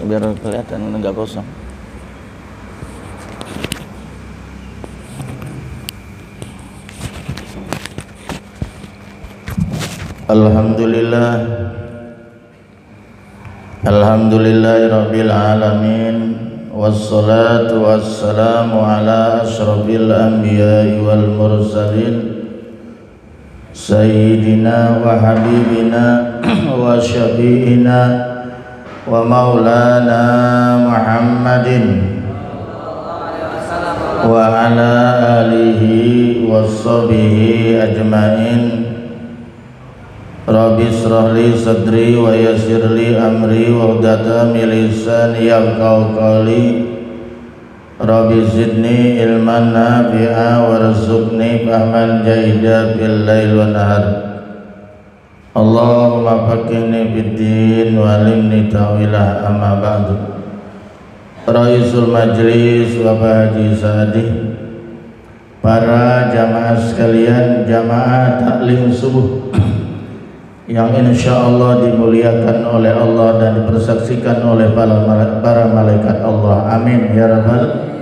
biar kelihatan enggak kosong. Alhamdulillahirabbil alamin wassalatu wassalamu ala asyrafil anbiya'i wal mursalin sayyidina wa habibina wa syafi'ina wa maulana Muhammadin wa ala alihi wa sahbihi ajmain. Rabbi israh li sadri wa yassir li amri wa hdata min lisani yafqahu qawli. Rabbi zidni ilman nafi'a warzuqni fahman jaida bil lail wan nahar. Allahumma faqihni fid-din wa 'allimni ta'wilah, amma ba'du. Raisul majlis wa Haji Sadih, para jamaah sekalian, jamaah taklim subuh yang insyaallah dimuliakan oleh Allah dan dipersaksikan oleh para malaikat Allah. Amin ya rabbal.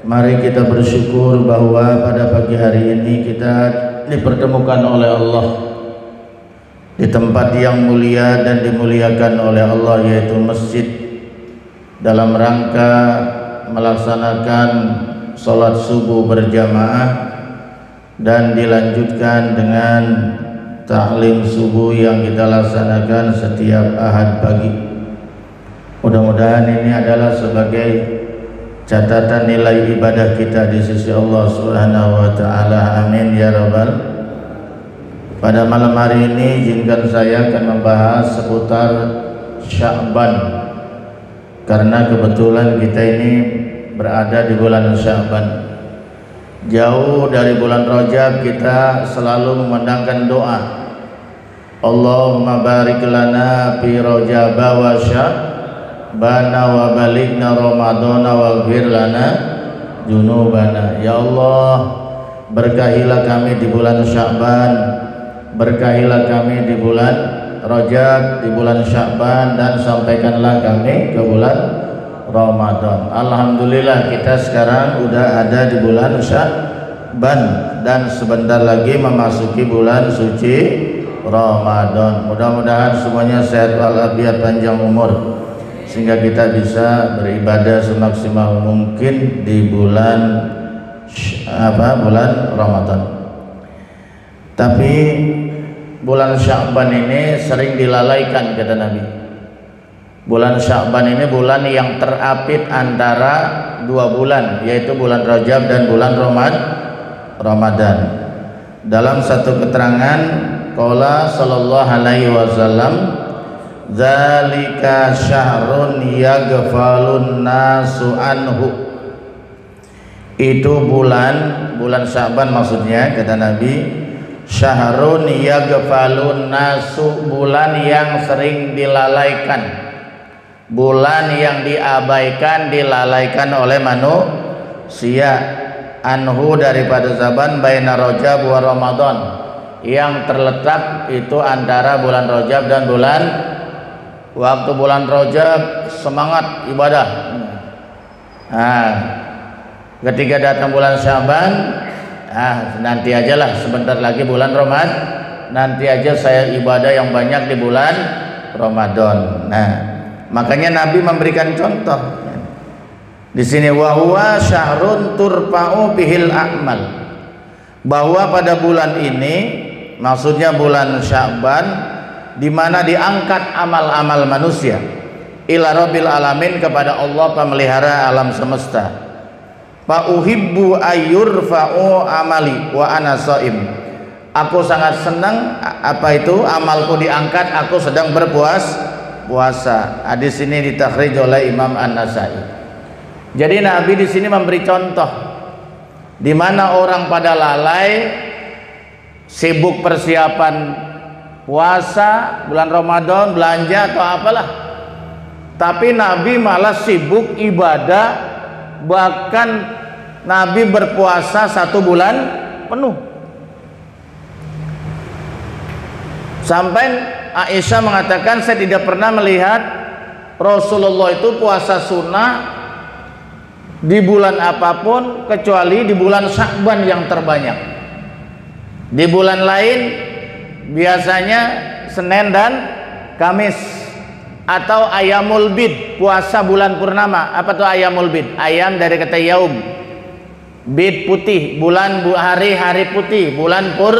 Mari kita bersyukur bahwa pada pagi hari ini kita dipertemukan oleh Allah di tempat yang mulia dan dimuliakan oleh Allah, yaitu masjid, dalam rangka melaksanakan sholat subuh berjamaah dan dilanjutkan dengan taklim subuh yang kita laksanakan setiap Ahad pagi. Mudah-mudahan ini adalah sebagai catatan nilai ibadah kita di sisi Allah Subhanahu wa taala. Amin ya rabbal. Pada malam hari ini izinkan saya akan membahas seputar Sya'ban, karena kebetulan kita ini berada di bulan Sya'ban. Jauh dari bulan Rajab kita selalu memandangkan doa, Allahumma barik lana fi Rajab wa Sya'ban wa balighna Ramadhana waghfir lana junubana. Ya Allah, berkahilah kami di bulan Sya'ban, berkahilah kami di bulan Rajab, di bulan Sya'ban, dan sampaikanlah kami ke bulan Ramadan. Alhamdulillah kita sekarang udah ada di bulan Sya'ban dan sebentar lagi memasuki bulan suci Ramadan. Mudah-mudahan semuanya sehat walafiat, panjang umur, sehingga kita bisa beribadah semaksimal mungkin di bulan bulan Ramadan. Tapi bulan Sya'ban ini sering dilalaikan, kata Nabi. Bulan Sya'ban ini bulan yang terapit antara dua bulan, yaitu bulan Rajab dan bulan Ramadan. Dalam satu keterangan, qala sallallahu alaihi wasallam, dzalika syahrun yaghfalun nasu anhu. Itu bulan Sya'ban maksudnya, kata Nabi, syahrun yaghfalun nasu, bulan yang sering dilalaikan, bulan yang diabaikan, dilalaikan oleh manusia, anhu, daripada zaman baina Rajab wa Ramadan, yang terletak itu antara bulan Rajab dan waktu bulan Rajab semangat ibadah. Ketika datang bulan Sya'ban, nanti ajalah, sebentar lagi bulan Ramadan, nanti aja saya ibadah yang banyak di bulan Ramadan. Makanya Nabi memberikan contoh di sini, wa huwa syahrun turfa'u bihil a'mal, bahwa pada bulan ini, maksudnya bulan Sya'ban, di mana diangkat amal-amal manusia ila rabbil alamin, kepada Allah pemelihara alam semesta. Fa uhibbu ayyurfa'u amali wa ana shaim, Aku sangat senang apa itu amalku diangkat, aku sedang puasa. Hadis ini ditakhrij oleh Imam An-Nasai. Jadi Nabi di sini memberi contoh di mana orang pada lalai sibuk persiapan puasa bulan Ramadan, belanja atau apalah. Tapi Nabi malah sibuk ibadah, bahkan Nabi berpuasa 1 bulan penuh. Sampai Aisyah mengatakan, saya tidak pernah melihat Rasulullah itu puasa sunnah di bulan apapun kecuali di bulan Sya'ban yang terbanyak. Di bulan lain biasanya Senin dan Kamis atau Ayamul Bid, puasa bulan purnama. Apa tuh Ayamul Bid? Ayam dari kata yaum, bid putih, bulan, hari putih, bulan pur.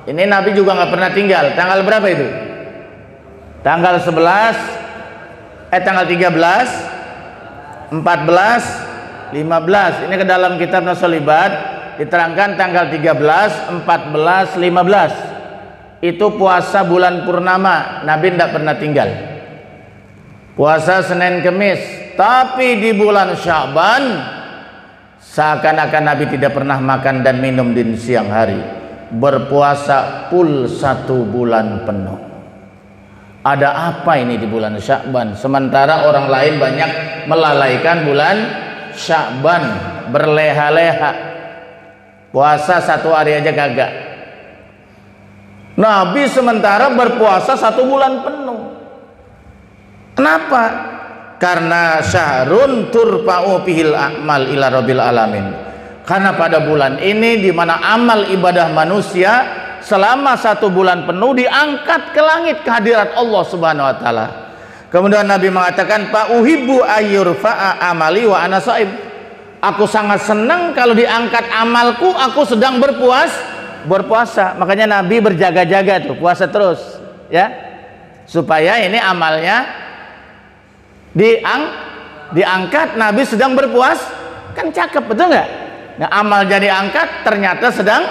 Ini Nabi juga nggak pernah tinggal. Tanggal berapa itu? Tanggal 11, tanggal 13, 14, 15. Ini ke dalam kitab Nasolibat diterangkan tanggal 13, 14, 15. Itu puasa bulan purnama. Nabi tidak pernah tinggal. Puasa Senin Kemis. Tapi di bulan Sya'ban seakan-akan Nabi tidak pernah makan dan minum di siang hari. Berpuasa full 1 bulan penuh. Ada apa ini di bulan Sya'ban? Sementara orang lain banyak melalaikan bulan Sya'ban, berleha-leha, puasa 1 hari aja kagak. Nabi sementara berpuasa 1 bulan penuh. Kenapa? Karena syahrun turfa'u fihil a'mal ila rabbil alamin. Karena pada bulan ini di mana amal ibadah manusia selama 1 bulan penuh diangkat ke langit kehadirat Allah Subhanahu wa taala. Kemudian Nabi mengatakan, "Fa uhibbu ayyurfa'a amali wa ana shaim." Aku sangat senang kalau diangkat amalku aku sedang berpuasa. Makanya Nabi berjaga-jaga tuh, puasa terus, ya. Supaya ini amalnya diangkat Nabi sedang berpuasa. Kan cakep, betul nggak? Nah, amal jadi angkat ternyata sedang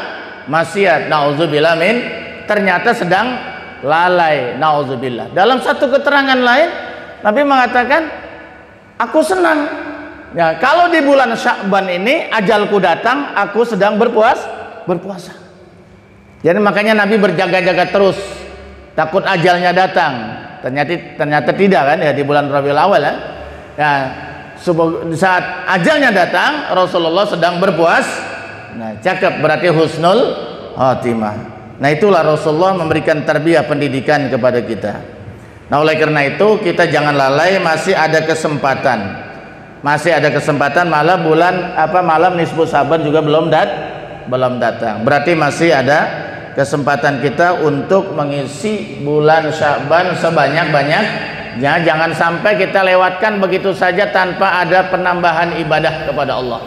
maksiat, nauzubillah min, ternyata sedang lalai, nauzubillah. Dalam satu keterangan lain Nabi mengatakan, aku senang ya kalau di bulan Sya'ban ini ajalku datang, aku sedang berpuasa. Jadi makanya Nabi berjaga-jaga terus, takut ajalnya datang. Ternyata tidak kan ya, di bulan Rabiul Awal ya. Ya, saat ajalnya datang Rasulullah sedang berpuasa. Nah, cakep, berarti husnul khatimah. Nah, itulah Rasulullah memberikan tarbiyah pendidikan kepada kita. Nah, oleh karena itu kita jangan lalai, masih ada kesempatan. Malah malam nisfu Sa'ban juga belum datang. Berarti masih ada kesempatan kita untuk mengisi bulan Sya'ban sebanyak-banyaknya. Jangan sampai kita lewatkan begitu saja tanpa ada penambahan ibadah kepada Allah.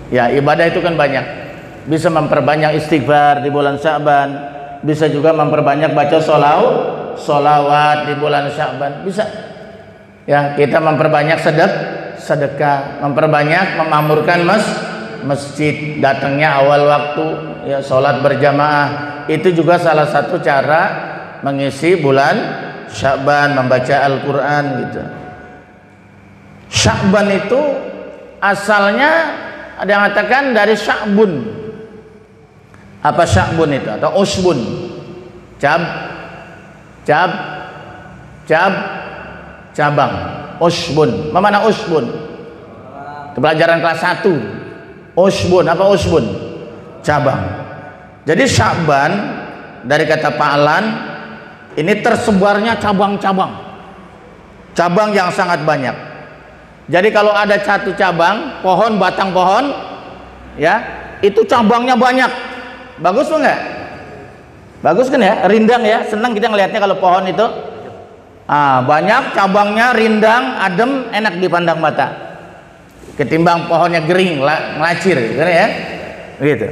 Ya, ibadah itu kan banyak. Bisa memperbanyak istighfar di bulan Sya'ban, bisa juga memperbanyak baca sholawat di bulan Sya'ban, bisa. Ya, kita memperbanyak sedekah, memperbanyak memakmurkan masjid, datangnya awal waktu, ya, sholat berjamaah. Itu juga salah satu cara mengisi bulan Sya'ban, membaca Al-Quran gitu. Sya'ban itu asalnya ada yang mengatakan dari Sya'bun. Apa Sya'bun itu? Atau Usbun? Cabang. Usbun. Mana Usbun? Pelajaran kelas 1. Usbun. Apa Usbun? Cabang. Jadi Sya'ban dari kata fa'lan, ini tersebarnya cabang-cabang yang sangat banyak. Jadi kalau ada satu cabang pohon, batang pohon, ya, itu cabangnya banyak. Bagus enggak? Bagus kan ya, rindang ya, senang kita ngelihatnya kalau pohon itu. Banyak cabangnya, rindang, adem, enak dipandang mata. Ketimbang pohonnya gering, ngelacir, gitu ya. Gitu.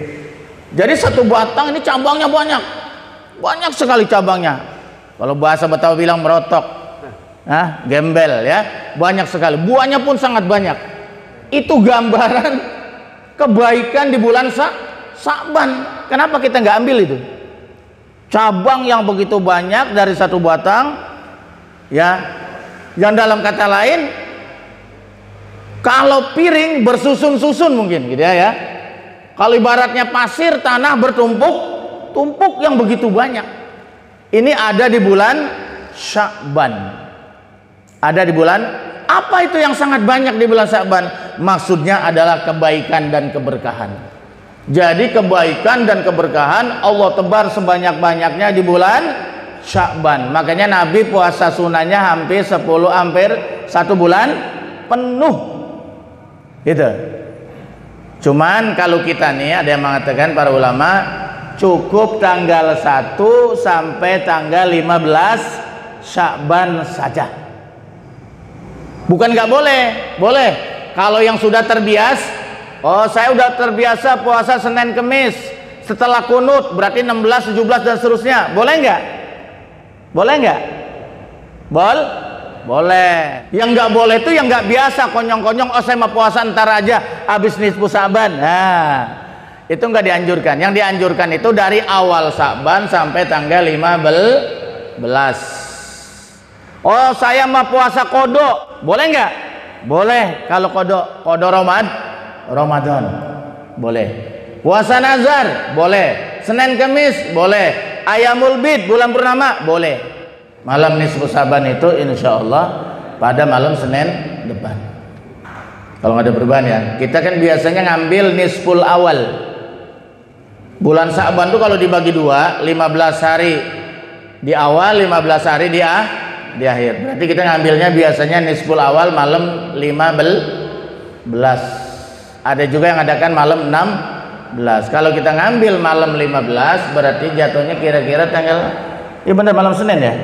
Jadi satu batang ini cabangnya banyak sekali cabangnya. Kalau bahasa Betawi bilang merotok, gembel ya, banyak sekali. Buahnya pun sangat banyak. Itu gambaran kebaikan di bulan Sya'ban. kenapa kita nggak ambil itu? Cabang yang begitu banyak dari satu batang, ya. Yang dalam kata lain, kalau piring bersusun-susun mungkin gitu ya. Kalau ibaratnya pasir tanah bertumpuk-tumpuk yang begitu banyak. Ini ada di bulan Sya'ban. Ada di bulan, apa itu yang sangat banyak di bulan Sya'ban? Maksudnya adalah kebaikan dan keberkahan. Jadi kebaikan dan keberkahan Allah tebar sebanyak-banyaknya di bulan Sya'ban. Makanya Nabi puasa sunahnya hampir 1 bulan penuh. Gitu. Cuman kalau kita nih, ada yang mengatakan para ulama, cukup tanggal 1 sampai tanggal 15 Sya'ban saja. Bukan nggak boleh, boleh. Kalau yang sudah terbiasa, oh saya udah terbiasa puasa Senin Kemis, setelah kunut berarti 16, 17 dan seterusnya, boleh nggak? Boleh nggak? Boleh. Yang nggak boleh itu yang nggak biasa, konyong-konyong, oh saya mau puasa ntar aja habis nisfu Sya'ban. Nah, itu nggak dianjurkan. Yang dianjurkan itu dari awal Sya'ban sampai tanggal 15. Oh saya mau puasa kodok, boleh nggak? Boleh. Kalau kodok Ramadan, boleh. Puasa nazar, boleh. Senin Kemis, boleh. Ayamul bid, bulan purnama, boleh. Malam nisfu Sya'ban itu insya Allah pada malam Senin depan. Kalau nggak ada perubahan ya. Kita kan biasanya ngambil nisful awal. Bulan Sya'ban itu kalau dibagi 2, 15 hari di awal, 15 hari di akhir. Berarti kita ngambilnya biasanya nisful awal malam 15. Ada juga yang adakan malam 16. Kalau kita ngambil malam 15 berarti jatuhnya kira-kira tanggal, ya benar malam Senin ya?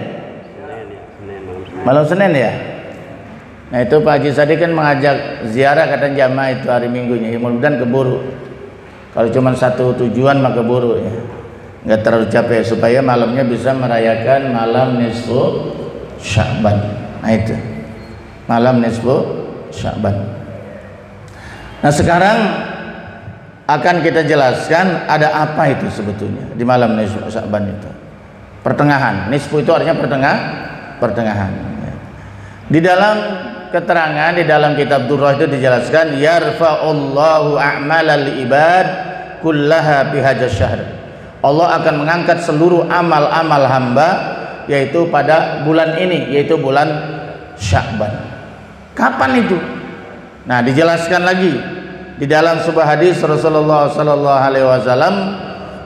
Malam Senin ya. Nah itu Pak Haji Sadi kan mengajak ziarah kata jamaah itu hari Minggunya. Ya, mudah-mudahan keburu. Kalau cuma satu tujuan maka keburu ya. Nggak terlalu capek supaya malamnya bisa merayakan malam nisfu Sya'ban. Nah itu malam nisfu Sya'ban. Nah sekarang akan kita jelaskan ada apa itu sebetulnya di malam nisfu Sya'ban itu. Pertengahan. Nisfu itu artinya pertengahan. Di dalam keterangan di dalam kitab Durrah itu dijelaskan yarfa'ullahu a'malal ibad kullaha bihadzal syahr. Allah akan mengangkat seluruh amal-amal hamba yaitu pada bulan ini, yaitu bulan Sya'ban. Kapan itu? Nah, dijelaskan lagi di dalam sebuah hadis Rasulullah sallallahu alaihi wasallam,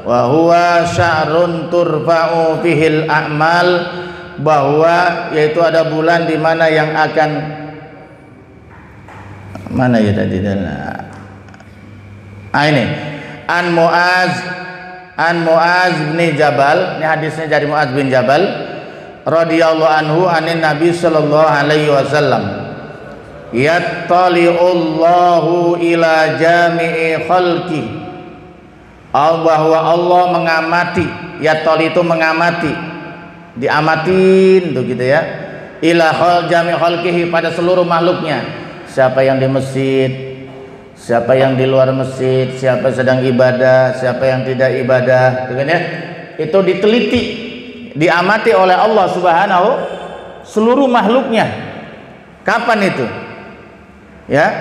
wa huwa syahrun turfa'u fihil a'mal, bahwa yaitu ada bulan di mana yang akan mana ya tadi ini an Muaz bin Jabal, ini hadisnya dari Muaz bin Jabal radhiyallahu anhu anin Nabi sallallahu alaihi wasallam, yattali'ullahu ila jami'i khalqi, bahwa Allah mengamati, yattali itu mengamati, diamatin tuh gitu ya, ila jami' khalqihi, pada seluruh makhluknya, siapa yang di masjid, siapa yang di luar masjid, siapa sedang ibadah, siapa yang tidak ibadah, gitu kan ya, itu diteliti, diamati oleh Allah Subhanahu seluruh makhluknya. Kapan itu? Ya,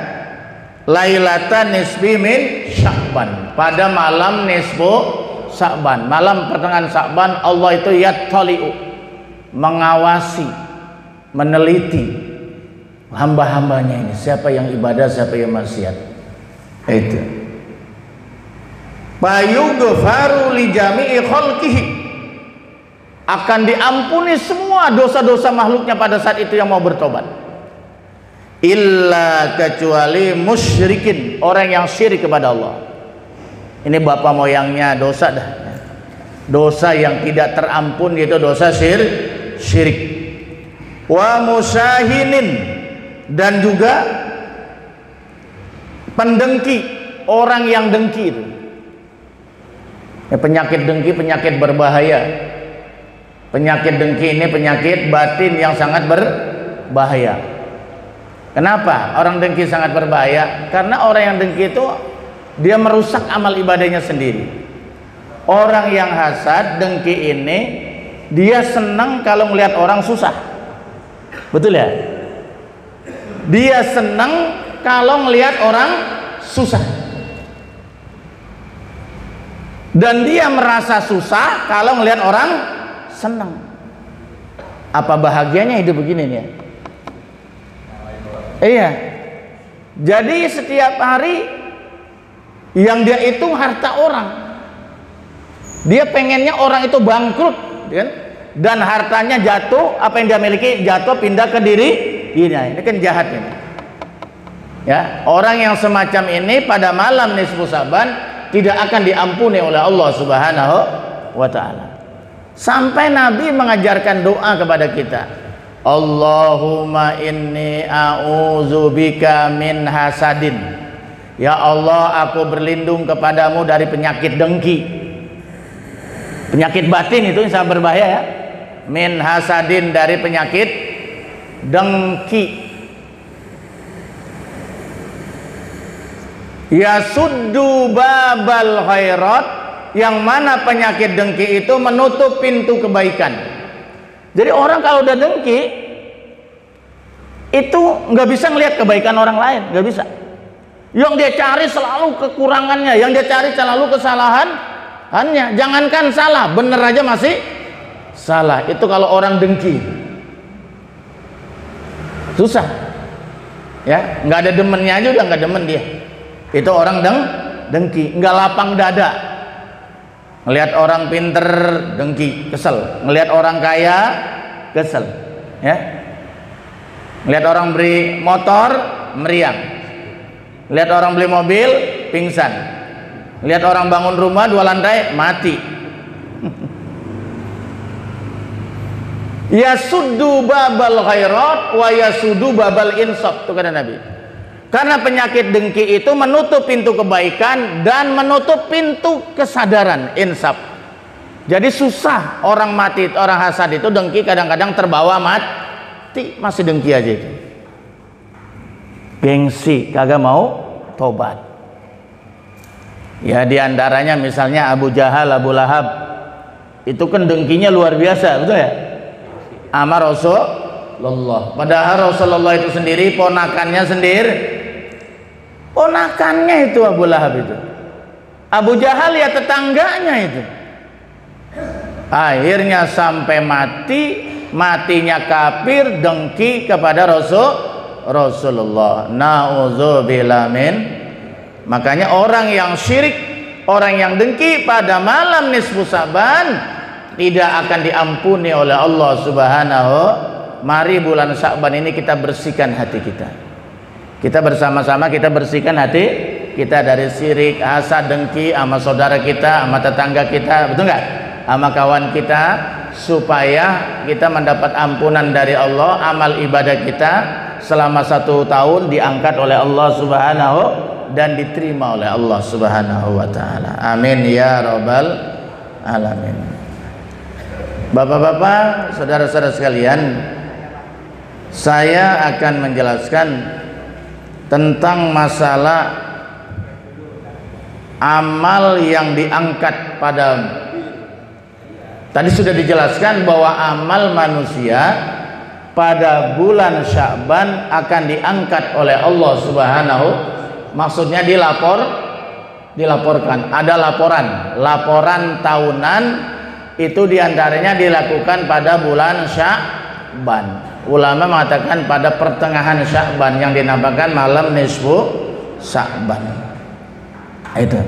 lailatan nisfi min Sya'ban, pada malam nisfu Sya'ban, malam pertengahan Sya'ban, Allah itu yattali'u, mengawasi, meneliti hamba-hambanya ini, siapa yang ibadah, siapa yang maksiat. Itu fayughfaru li jami'i khalqihi, akan diampuni semua dosa-dosa makhluknya pada saat itu yang mau bertobat, illa kecuali musyrikin, orang yang syirik kepada Allah. Ini bapak moyangnya dosa dah. Dosa yang tidak terampun, yaitu dosa syirik. Wa musahinin, dan juga pendengki, orang yang dengki itu. Penyakit dengki penyakit berbahaya. Penyakit dengki ini penyakit batin yang sangat berbahaya. Kenapa orang dengki sangat berbahaya? Karena orang yang dengki itu dia merusak amal ibadahnya sendiri. Orang yang hasad, dengki ini dia senang kalau melihat orang susah. Betul ya? Dia senang kalau melihat orang susah. Dan dia merasa susah kalau melihat orang senang. Apa bahagianya hidup begini nih ya? Iya. Jadi setiap hari yang dia hitung harta orang. Dia pengennya orang itu bangkrut, kan? Dan hartanya jatuh, apa yang dia miliki jatuh pindah ke diri. Ini kan jahat ini. Ya, orang yang semacam ini pada malam nisfu Sa'ban tidak akan diampuni oleh Allah Subhanahu wa taala. Sampai Nabi mengajarkan doa kepada kita. Allahumma inni a'udzubika min hasadin. Ya Allah, aku berlindung kepadamu dari penyakit dengki. Penyakit batin itu yang sangat berbahaya ya. Min hasadin, dari penyakit dengki. Yasuddu babal khairat, yang mana penyakit dengki itu menutup pintu kebaikan. Jadi orang kalau udah dengki itu nggak bisa ngelihat kebaikan orang lain, nggak bisa. Yang dia cari selalu kekurangannya, yang dia cari selalu kesalahan. Hanya jangankan salah, bener aja masih salah. Itu kalau orang dengki susah ya, nggak ada demennya aja udah nggak demen dia. Itu orang dengki, nggak lapang dada. Ngelihat orang pinter dengki, kesel. Ngelihat orang kaya kesel ya. Ngelihat orang beli motor meriang. Ngelihat orang beli mobil pingsan. Lihat orang bangun rumah 2 lantai mati. Yasuddu babal khairat wa yasuddu babal insaf, itu kata Nabi. Karena penyakit dengki itu menutup pintu kebaikan dan menutup pintu kesadaran, insaf. Jadi susah orang mati, orang hasad itu dengki kadang-kadang terbawa mati, masih dengki aja itu. Gengsi, kagak mau tobat. Ya diantaranya misalnya Abu Jahal, Abu Lahab, itu kan dengkinya luar biasa, betul ya? Sama Rasulullah. Padahal Rasulullah itu sendiri ponakannya ponakannya itu Abu Lahab itu. Abu Jahal ya tetangganya itu. Akhirnya sampai matinya kafir dengki kepada Rasulullah. Nauzubillah min. Makanya orang yang syirik, orang yang dengki pada malam nisfu Sa'ban tidak akan diampuni oleh Allah Subhanahu. Mari bulan Sa'ban ini kita bersihkan hati kita. Kita bersama-sama kita bersihkan hati kita dari syirik, hasad, dengki sama saudara kita, sama tetangga kita, betul nggak? Sama kawan kita, supaya kita mendapat ampunan dari Allah. Amal ibadah kita selama 1 tahun diangkat oleh Allah Subhanahu dan diterima oleh Allah Subhanahu wa taala. Amin ya rabbal alamin. Bapak-bapak, saudara-saudara sekalian, saya akan menjelaskan tentang masalah amal yang diangkat pada. Tadi sudah dijelaskan bahwa amal manusia pada bulan Sya'ban akan diangkat oleh Allah Subhanahu. Maksudnya dilaporkan. Ada laporan tahunan, itu diantaranya dilakukan pada bulan Sya'ban. Ulama mengatakan pada pertengahan Sya'ban yang dinamakan malam nisfu Sya'ban. Itu.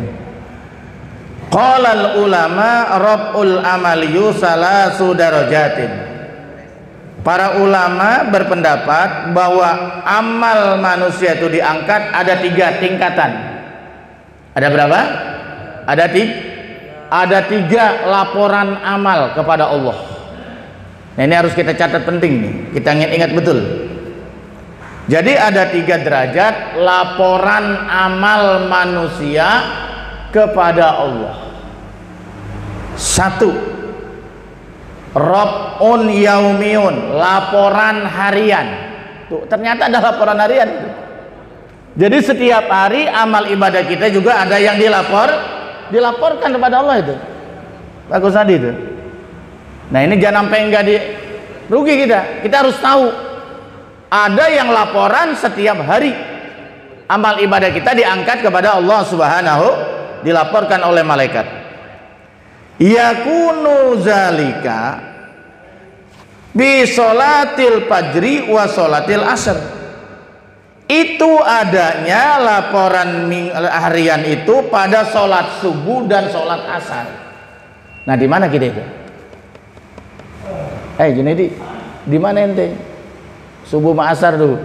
Qala ulama rab'ul amaliyu salasu darajatin. Para ulama berpendapat bahwa amal manusia itu diangkat ada 3 tingkatan. Ada berapa? Ada 3 laporan amal kepada Allah. Nah, ini harus kita catat, penting nih. Kita ingat betul. Jadi ada 3 derajat laporan amal manusia kepada Allah. 1. Rob'un yaumiyun, laporan harian. Tuh, ternyata ada laporan harian. Jadi setiap hari amal ibadah kita juga ada yang dilaporkan kepada Allah itu. Bagus tadi itu. Nah ini jangan sampai enggak rugi kita. Kita harus tahu ada yang laporan setiap hari amal ibadah kita diangkat kepada Allah Subhanahu, dilaporkan oleh malaikat. Yakunu zalika bi sholatil fajri wa sholatil asr. Itu adanya laporan harian itu pada sholat subuh dan sholat asar. Nah di mana kita itu? Junaidi, di mana ente? Subuh ma asar dulu.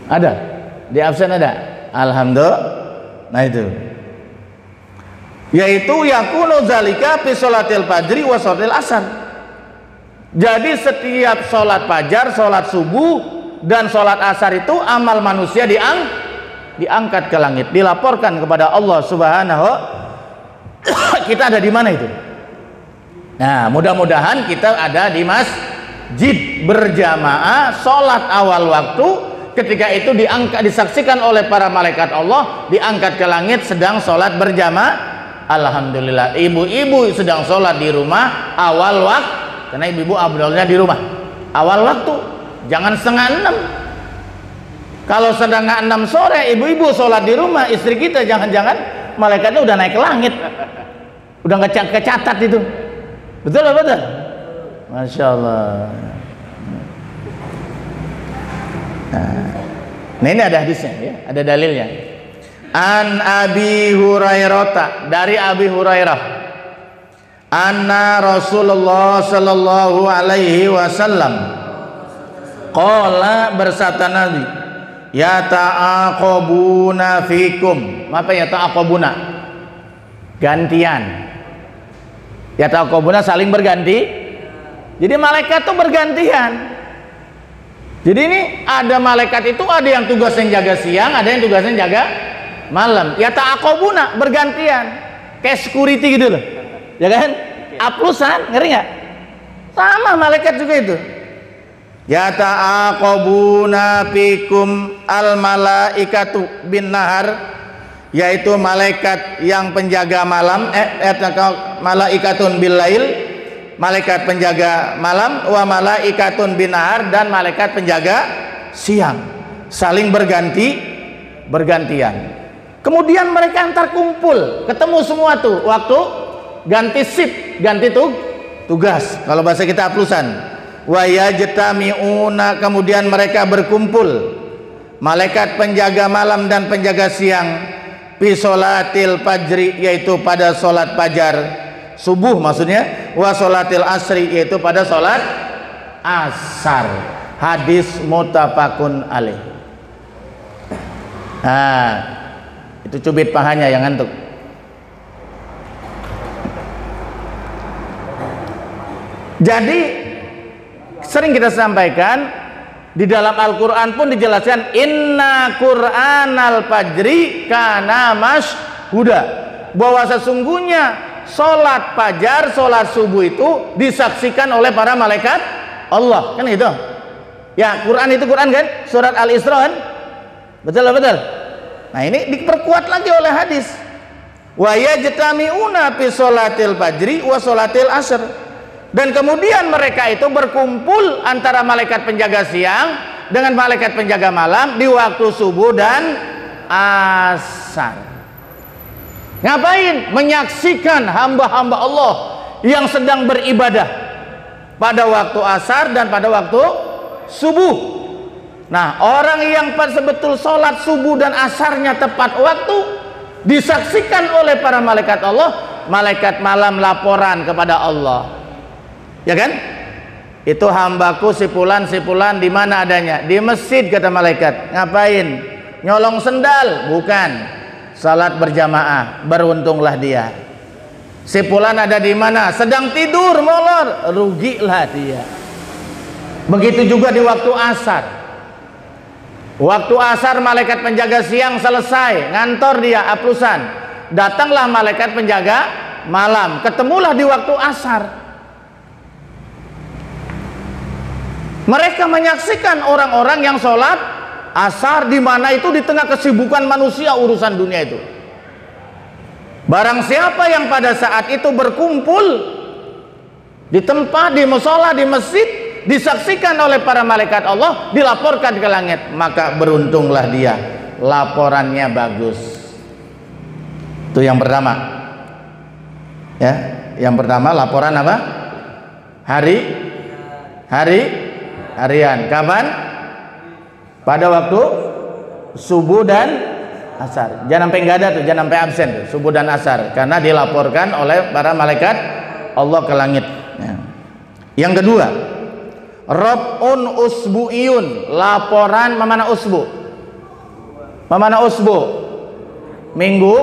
Ada? Di absen ada? Alhamdulillah. Nah itu. Yaitu yakunu zalika fi sholatil fajri wa sholatil asar. Jadi setiap sholat fajar, sholat subuh dan sholat asar itu amal manusia diangkat ke langit, dilaporkan kepada Allah Subhanahu. Kita ada di mana itu? Nah, mudah-mudahan kita ada di masjid berjamaah, sholat awal waktu. Ketika itu diangkat, disaksikan oleh para malaikat Allah, diangkat ke langit sedang sholat berjamaah. Alhamdulillah, ibu-ibu sedang sholat di rumah awal waktu, karena ibu-ibu abdolnya di rumah awal waktu, jangan setengah 6. Kalau setengah 6 sore ibu-ibu sholat di rumah, istri kita jangan-jangan malaikatnya udah naik ke langit, udah kecatat itu. Betul lah, betul. Masya Allah. Nah ini ada hadisnya ya, ada dalilnya. An Abi Hurairah, dari Abi Hurairah, anna Rasulullah sallallahu alaihi wasallam qala, bersabda Nabi, ya ta'aqabuna fikum. Apa ya ta'aqabuna? Gantian. Ya ta'aqabuna saling berganti. Jadi malaikat itu bergantian. Jadi ini ada malaikat itu, ada yang tugasnya jaga siang, ada yang tugasnya jaga malam. Ya ta'aqabuna, bergantian. Kayak security gitu loh. Ya kan? Aplusan, ngeri nggak? Sama malaikat juga itu. Ya ta'aqabuna fikum al malaikatu bin nahar, yaitu malaikat yang penjaga malam, malaikatun bil lail, malaikat penjaga malam, wa malaikatun bin nahar, dan malaikat penjaga siang, saling bergantian. Kemudian mereka antar kumpul, ketemu semua tuh waktu ganti shift, ganti tugas. Kalau bahasa kita aplusan. Wa yajtami'una, kemudian mereka berkumpul, malaikat penjaga malam dan penjaga siang, fi sholatil fajri, yaitu pada sholat fajar subuh maksudnya, wa sholatil asri, yaitu pada sholat asar. Hadis muttafaqun alaih. Nah, itu cubit pahanya yang ngantuk. Jadi sering kita sampaikan, di dalam Al-Quran pun dijelaskan, inna Qur'anal fajri kana mashhuda, bahwa sesungguhnya sholat fajar, sholat subuh itu disaksikan oleh para malaikat Allah, kan itu ya. Quran itu Quran kan, surat Al-Isra kan, betul. Nah ini diperkuat lagi oleh hadis, wa yajtami'una fi sholatil fajri wa sholatil asr, dan kemudian mereka itu berkumpul antara malaikat penjaga siang dengan malaikat penjaga malam di waktu subuh dan asar. Ngapain? Menyaksikan hamba-hamba Allah yang sedang beribadah pada waktu asar dan pada waktu subuh. Nah, orang yang sebetul sholat subuh dan asarnya tepat waktu disaksikan oleh para malaikat Allah. Malaikat malam laporan kepada Allah, ya kan? Itu hambaku si fulan di mana adanya? Di masjid, kata malaikat. Ngapain? Nyolong sendal? Bukan. Salat berjamaah, beruntunglah dia. Si fulan ada di mana? Sedang tidur molor, rugilah dia. Begitu juga di waktu asar. Waktu asar malaikat penjaga siang selesai, ngantor dia aplusan. Datanglah malaikat penjaga malam, ketemulah di waktu asar. Mereka menyaksikan orang-orang yang sholat asar, di mana itu di tengah kesibukan manusia urusan dunia itu. Barang siapa yang pada saat itu berkumpul di tempat, di musola, di masjid, disaksikan oleh para malaikat Allah, dilaporkan ke langit, maka beruntunglah dia, laporannya bagus. Itu yang pertama. Ya, yang pertama laporan apa? Harian. Kapan? Pada waktu subuh dan asar. Jangan sampai enggak ada tuh, jangan sampai absen tuh, subuh dan asar, karena dilaporkan oleh para malaikat Allah ke langit. Ya. Yang kedua, Rob'un usbu'iyun, laporan memana usbu? Memana usbu? Minggu,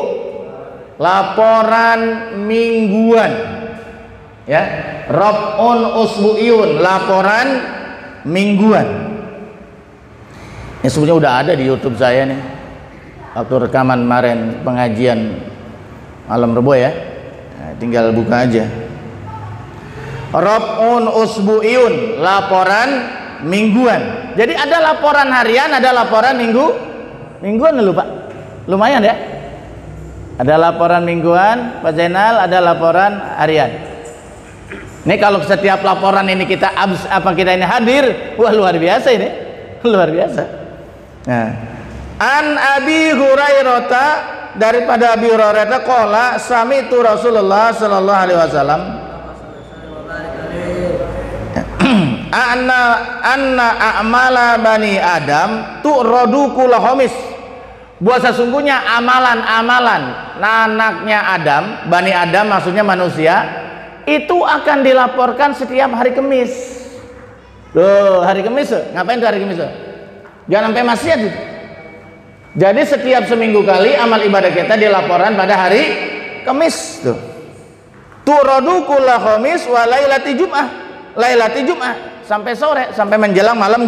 laporan mingguan. Ya, Rob'un usbu'iyun, laporan mingguan. Ini sebenarnya udah ada di YouTube saya nih. Waktu rekaman kemarin pengajian malam Rebo ya. Nah, tinggal buka aja. Rob'un usbu'iyun, laporan mingguan. Jadi ada laporan harian, ada laporan mingguan dulu Pak. Lumayan ya. Ada laporan mingguan, Pak Zainal, ada laporan harian. Ini kalau setiap laporan ini kita ini hadir, wah luar biasa ini. Luar biasa. Nah, An Abi Hurairah, daripada Abi Hurairah qala sami'tu Rasulullah sallallahu alaihi wasallam anna a'mala bani Adam tu'radu kulla khamis. Buat sesungguhnya amalan-amalan anaknya Adam, Bani Adam maksudnya manusia, itu akan dilaporkan setiap hari Kamis. Loh, hari Kamis ngapain tuh hari Kamis? Jangan sampai maksiat itu. Jadi setiap seminggu kali amal ibadah kita dilaporkan pada hari Kamis tuh. Tu'radu kulla khamis wa lailati Jum'ah, sampai sore, sampai menjelang malam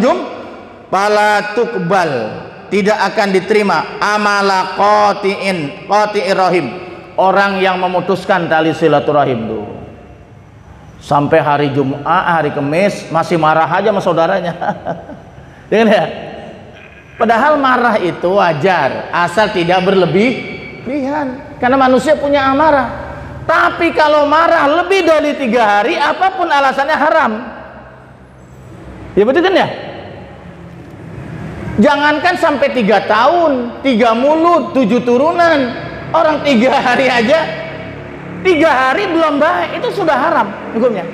Fala tuqbal, tidak akan diterima amala qati'ir rahim, orang yang memutuskan tali silaturahim tuh. Sampai hari Jumat, hari Kamis masih marah aja sama saudaranya. Dengar ya? Padahal marah itu wajar, asal tidak berlebihan, karena manusia punya amarah. Tapi kalau marah lebih dari 3 hari, apapun alasannya haram. Ya betul kan ya? Jangankan sampai 3 tahun, 3 mulut, 7 turunan. Orang 3 hari aja, 3 hari belum baik, itu sudah haram hukumnya.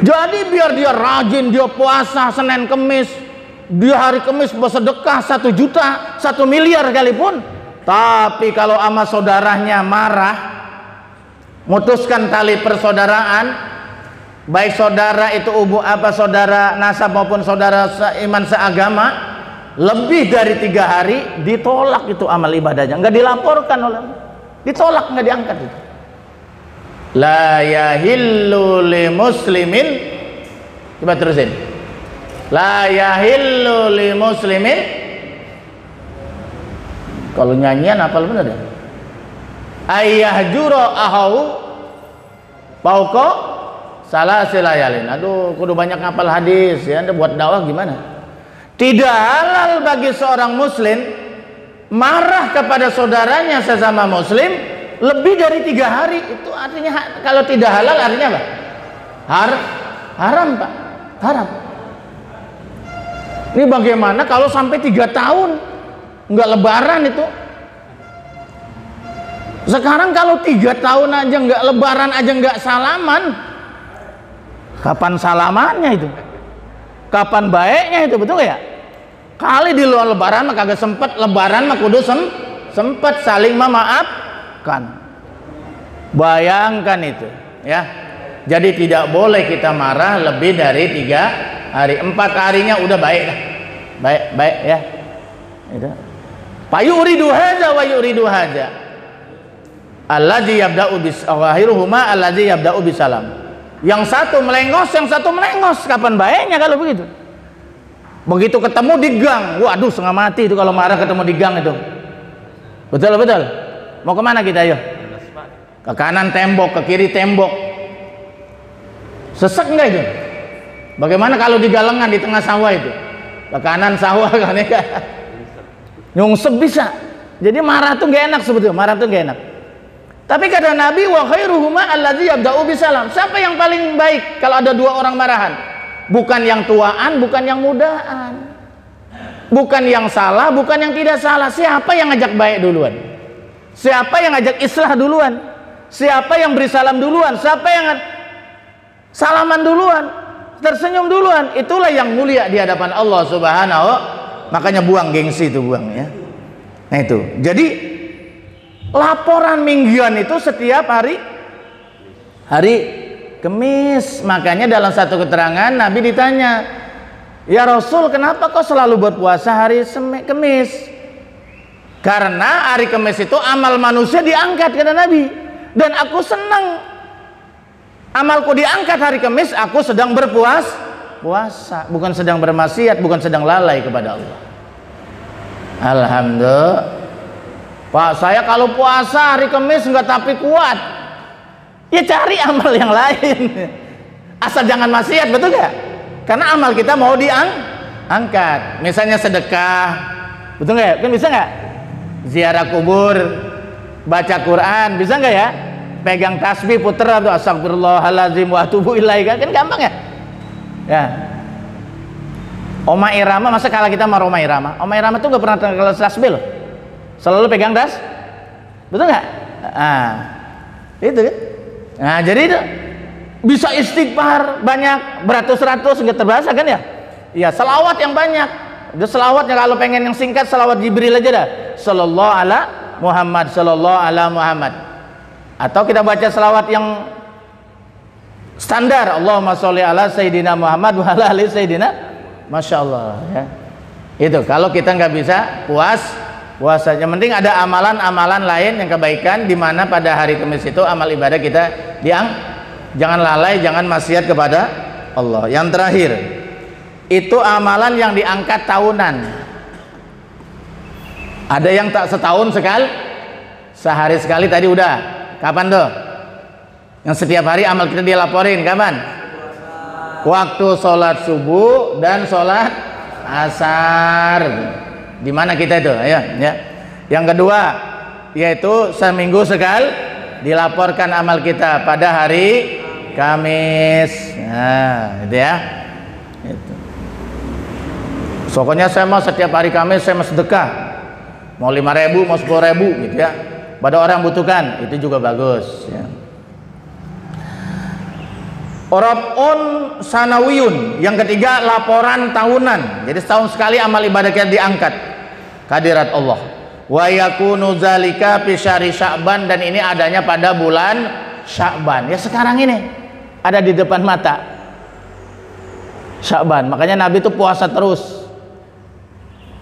Jadi biar dia rajin, dia puasa Senin Kemis, dia hari Kemis bersedekah 1 juta, 1 miliar sekalipun, tapi kalau sama saudaranya marah, mutuskan tali persaudaraan, baik saudara itu saudara nasab maupun saudara seiman seagama, lebih dari 3 hari, ditolak itu amal ibadahnya, nggak dilaporkan oleh, ditolak, nggak diangkat itu. La yahillu li muslimin, coba terusin. La yahillu li muslimin, kalau nyanyian hafal bener ya? Ayyahjura ahahu pauko salah silayalin. Aduh, kudu banyak ngapal hadis ya, Anda buat dakwah gimana? Tidak halal bagi seorang muslim marah kepada saudaranya sesama muslim lebih dari 3 hari. Itu artinya, kalau tidak halal artinya apa? Haram Pak, haram. Ini bagaimana kalau sampai 3 tahun nggak lebaran itu? Sekarang kalau 3 tahun aja nggak lebaran, aja nggak salaman, kapan salamannya itu? Kapan baiknya itu, betul ya? Kali di luar lebaran mah kagak sempet, lebaran mah kudu sempet saling memaafkan. Bayangkan itu ya. Jadi tidak boleh kita marah lebih dari 3 hari. 4 harinya udah baik dah. Baik ya. Itu. Fa yuridu hadza wa yuridu hadza. Allazi yabda'u bis awahiruhuma allazi yabda'u bisalam. Yang satu melengos, yang satu melengos. Kapan baiknya kalau begitu? Begitu ketemu di gang, waduh setengah mati itu kalau marah ketemu di gang itu. Betul. Mau kemana kita yuk? Ke kanan tembok, ke kiri tembok. Sesek enggak itu? Bagaimana kalau di galengan di tengah sawah itu? Ke kanan sawah kan ya? Nyungsep bisa. Jadi marah tuh gak enak sebetulnya, marah tuh gak enak. Tapi kata Nabi, wa khairuhuma alladzi yabda'u bisalam. Siapa yang paling baik kalau ada dua orang marahan? Bukan yang tuaan, bukan yang mudaan. Bukan yang salah, bukan yang tidak salah. Siapa yang ngajak baik duluan? Siapa yang ngajak islah duluan? Siapa yang beri salam duluan? Siapa yang salaman duluan? Tersenyum duluan? Itulah yang mulia di hadapan Allah Subhanahu. Makanya buang gengsi itu, buang ya. Nah itu. Jadi laporan mingguan itu setiap hari Kamis. Makanya dalam satu keterangan Nabi ditanya, ya Rasul, kenapa kau selalu buat puasa hari Kamis? Karena hari Kamis itu amal manusia diangkat, kata Nabi. Dan aku senang amalku diangkat hari Kamis, aku sedang puasa, bukan sedang bermaksiat, bukan sedang lalai kepada Allah. Alhamdulillah. Pak, saya kalau puasa hari Kamis enggak tapi kuat. Ya cari amal yang lain. Asal jangan maksiat, betul gak? Karena amal kita mau diangkat. Misalnya sedekah, betul nggak? Kan bisa nggak? Ziarah kubur, baca Quran, bisa nggak ya? Pegang tasbih puter atau astagfirullahaladzim wa atubu ilaih, kan gampang ya? Ya. Oma Irama, masa kalah kita sama Oma Irama? Oma Irama tuh nggak pernah kelas tasbih loh. Selalu pegang betul nggak? Ah, itu kan? Nah, jadi itu bisa istighfar banyak, beratus-ratus nggak terbaca kan ya? Iya, selawat yang banyak. Udah selawatnya kalau pengen yang singkat, selawat Jibril aja dah. Sallallahu ala Muhammad, sallallahu ala Muhammad. Atau kita baca selawat yang standar, Allahumma sholli ala Sayyidina Muhammad wa ala ali Sayyidina. Masya Allah ya. Itu kalau kita nggak bisa puasa. Yang penting ada amalan-amalan lain yang kebaikan, di mana pada hari Kamis itu amal ibadah kita jangan lalai, jangan maksiat kepada Allah. Yang terakhir, itu amalan yang diangkat tahunan. Ada yang tak setahun sekali, sehari sekali tadi udah. Kapan tuh? Yang setiap hari amal kita dilaporin, kapan? Waktu sholat subuh dan sholat asar. Di mana kita itu? Ayo, ya. Yang kedua, yaitu seminggu sekali dilaporkan amal kita pada hari Kamis. Nah, itu ya. Itu. Pokoknya saya mau setiap hari Kamis saya mau sedekah. Mau 5.000, mau 10.000 gitu ya. Pada orang butuhkan, itu juga bagus ya. Orabun sanawiyun, yang ketiga laporan tahunan. Jadi setahun sekali amal ibadah kita diangkat kehadirat Allah. Wa yakunu zalika fi syahri Sya'ban, dan ini adanya pada bulan Sya'ban. Ya sekarang ini ada di depan mata. Sya'ban. Makanya Nabi itu puasa terus.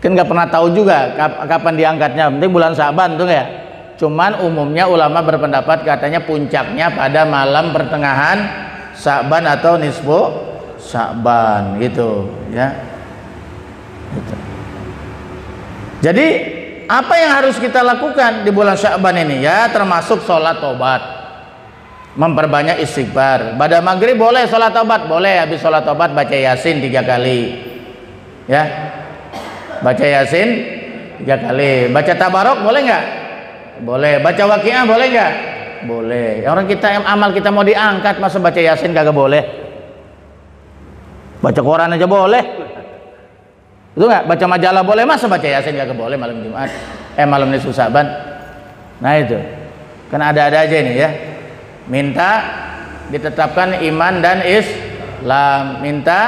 Kan nggak pernah tahu juga kapan diangkatnya. Penting bulan Sya'ban tuh ya. Cuman umumnya ulama berpendapat katanya puncaknya pada malam pertengahan Sya'ban atau nisfu Sya'ban gitu ya. Gitu. Jadi apa yang harus kita lakukan di bulan Sya'ban ini ya, termasuk sholat tobat, memperbanyak istighfar. Pada maghrib boleh sholat tobat, boleh. Habis sholat tobat baca Yasin 3 kali ya, baca Yasin 3 kali. Baca Tabarok boleh nggak? Boleh. Baca Waqiah boleh nggak? Boleh. Orang kita amal kita mau diangkat, masa baca Yasin kagak boleh? Baca Quran aja boleh. Itu nggak? Baca majalah boleh, masa baca Yasin kagak boleh malam Jumat? Malam nisfu Sya'ban. Nah itu. Kan ada-ada aja ini ya. Minta ditetapkan iman dan Islam, minta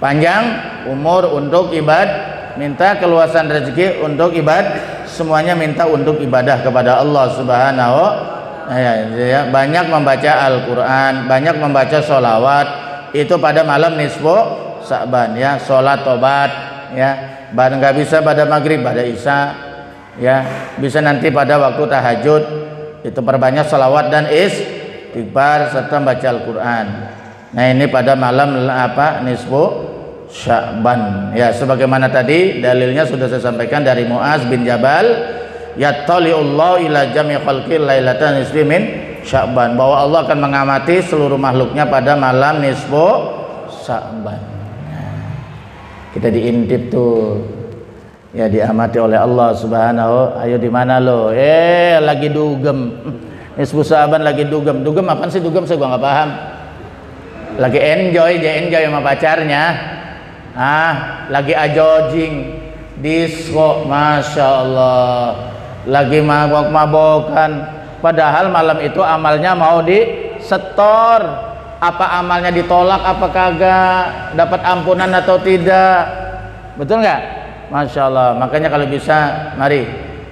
panjang umur untuk ibadah, minta keluasan rezeki untuk ibadah. Semuanya minta untuk ibadah kepada Allah Subhanahu ya. Banyak membaca Al-Quran, banyak membaca sholawat, itu pada malam nisfu Sya'ban ya. Sholat tobat ya, nggak bisa pada maghrib, pada isya ya, bisa nanti pada waktu tahajud. Itu perbanyak sholawat dan istighfar serta baca Al-Quran. Nah ini pada malam nisfu Sya'ban ya, sebagaimana tadi dalilnya sudah saya sampaikan dari Mu'az bin Jabal, yattali'ullahu ila jami' khalqi lailatan nisfi min Sya'ban, bahwa Allah akan mengamati seluruh makhluknya pada malam nisfu Sya'ban. Kita diintip tuh ya diamati oleh Allah Subhanahu. Ayo di mana lo? Lagi dugem. Nisfu Sa'ban lagi dugem. Dugem apaan sih dugem? Saya gua nggak paham. Lagi enjoy sama pacarnya. Lagi ajojing, disco, masya Allah. Lagi mabok-mabokan. Padahal malam itu amalnya mau disetor. Apa amalnya ditolak apa kagak, dapat ampunan atau tidak, betul nggak? Masya Allah. Makanya kalau bisa mari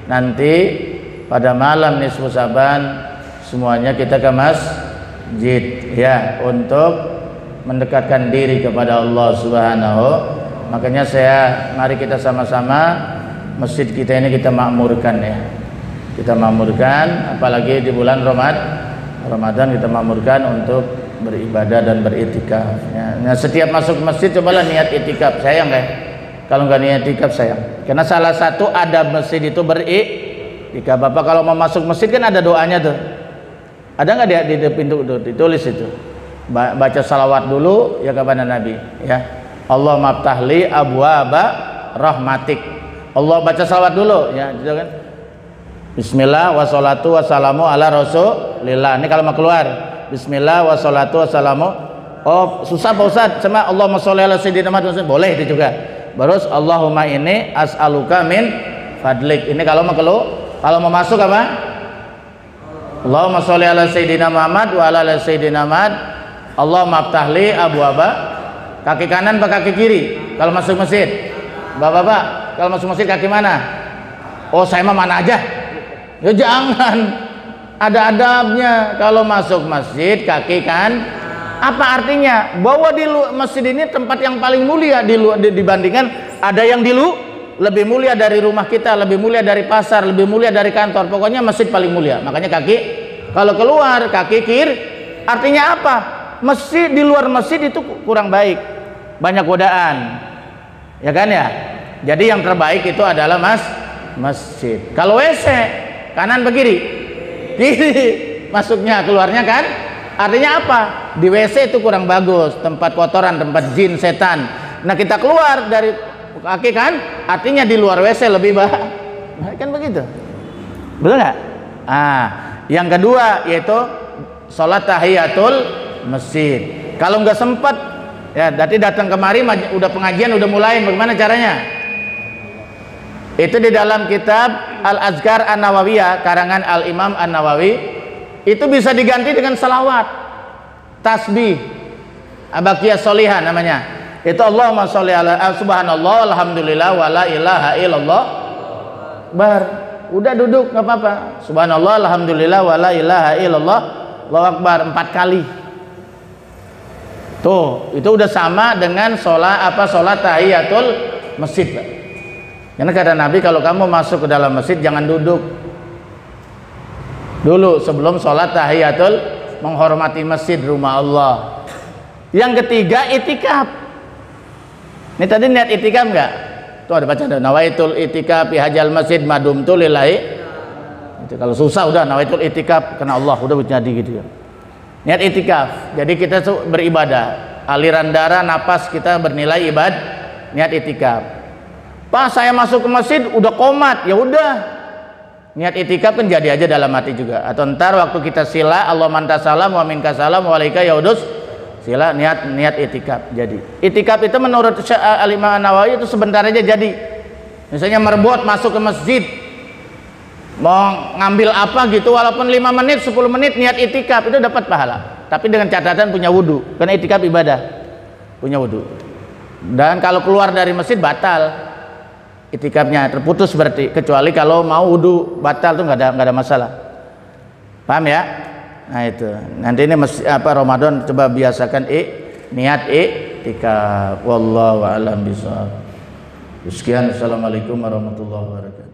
nanti pada malam nisfu Sa'ban semuanya kita ke masjid ya, untuk mendekatkan diri kepada Allah Subhanahu. Makanya mari kita sama-sama masjid kita ini kita makmurkan ya, kita makmurkan, apalagi di bulan Ramadan kita makmurkan untuk beribadah dan beriktikaf ya. Nah, setiap masuk masjid cobalah niat iktikaf, sayang kalau nggak niat iktikaf sayang, karena salah satu adab masjid itu beriktikaf. Bapak kalau mau masuk masjid kan ada doanya tuh, ada nggak di pintu tuh ditulis itu, baca salawat dulu ya kepada Nabi ya, Allah maftahli abwaba rahmatik, Allah baca salawat dulu ya gitu kan. Bismillah wassalatu wassalamu ala rasulillah. Ini kalau mau keluar Bismillah wassalatu wassalamu. Oh susah Pak Ustaz, sama Allahumma sholli ala sayyidina Muhammad, boleh itu juga. Terus Allahumma ini as'aluka min fadlik. Ini kalau mau masuk apa? Allahumma sholli ala sayyidina Muhammad wa ala sayyidina Muhammad. Allahumma aftahli abwaba. Kaki kanan apa kaki kiri kalau masuk masjid? Bapak-bapak kalau masuk masjid kaki mana? Oh saya mah mana aja. Ya jangan. Ada adabnya kalau masuk masjid kaki kan. Apa artinya? Bahwa di masjid ini tempat yang paling mulia dibandingkan ada yang lebih mulia dari rumah kita, lebih mulia dari pasar, lebih mulia dari kantor. Pokoknya masjid paling mulia. Makanya kaki kalau keluar kaki kiri. Artinya apa? Masjid di luar masjid itu kurang baik, banyak godaan, ya kan ya. Jadi yang terbaik itu adalah masjid. Kalau WC kanan begini. Kiri masuknya keluarnya kan, artinya apa? Di WC itu kurang bagus, tempat kotoran, tempat jin setan. Nah kita keluar dari kaki kan, artinya di luar WC lebih baik kan, begitu, betul nggak? Yang kedua yaitu sholat tahiyatul masjid. Kalau nggak sempat ya berarti datang kemari udah pengajian udah mulai, bagaimana caranya? Itu di dalam kitab Al-Azkar An-Nawawiyah karangan Al-Imam An-Nawawi, itu bisa diganti dengan salawat, tasbih, abaqiyah sholihah namanya. Itu Allahumma sholli ala subhanallah alhamdulillah wala ilaha illallah bar. Udah duduk nggak apa-apa. Subhanallah alhamdulillah wala ilaha illallah Allahu akbar 4 kali. Tuh, itu udah sama dengan sholat tahiyatul masjid, Pak. Karena kata Nabi kalau kamu masuk ke dalam masjid jangan duduk dulu sebelum sholat tahiyatul, menghormati masjid rumah Allah. Yang ketiga itikaf. Ini tadi niat itikaf enggak? Tuh ada baca nawaitul itikaf fi hajal masjid madumtu lillahi. Itu kalau susah udah nawaitul itikaf karena Allah udah jadi gitu ya. Niat itikaf. Jadi kita beribadah, aliran darah, napas kita bernilai niat itikaf. Pak saya masuk ke masjid udah komat, ya udah niat itikaf kan jadi aja dalam hati juga. Atau ntar waktu kita sila Allah manta salam wa minka salam wa alaika yaudus sila, niat itikaf jadi. Itikaf itu menurut Al-Imam An-Nawawi itu sebentar aja jadi. Misalnya merebut masuk ke masjid mau ngambil apa gitu, walaupun 5 menit 10 menit niat itikaf itu dapat pahala, tapi dengan catatan punya wudhu, karena itikaf ibadah punya wudhu. Dan kalau keluar dari masjid batal itikafnya, terputus berarti, kecuali kalau mau wudhu batal tuh nggak ada masalah. Paham ya? Nah itu nanti ini Ramadan coba biasakan niat iktikaf. Wallahu a'lam bishawab. Sekian, assalamualaikum warahmatullahi wabarakatuh.